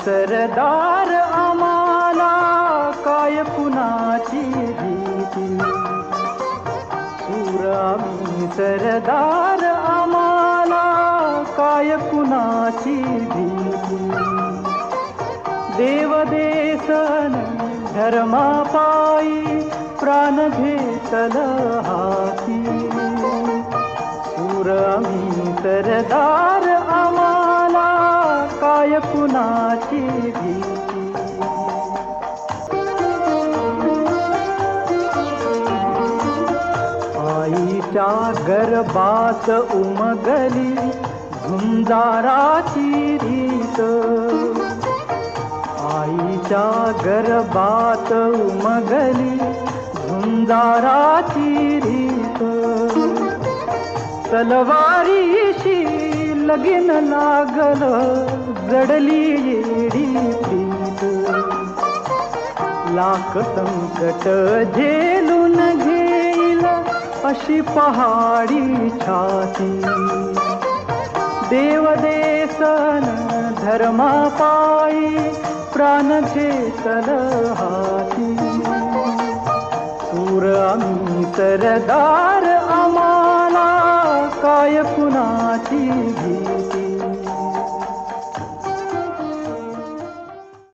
सरदार आम्हाला काय कुणाची भीती. शूर आम्ही सरदार आम्हाला काय कुणाची भीती. देव देसन धर्मापायी प्राण घेतल हाती. शूर आम्ही सरदार आम्हाला काय कुणाची भीती. आईच्या गर्भात उमगली झुंजाराची रीत. आईच्या गर्भात उमगली झुंजाराची रीत. तलवारीशी लगीन लागल जडली येडी प्रीत. लाख संकट झेलून घेईल अशी पहाडी छाती. देव देसन धर्मापायी प्राण घेतल हाती. शूर आम्ही सरदार आम्हाला काय कुणाची भीती.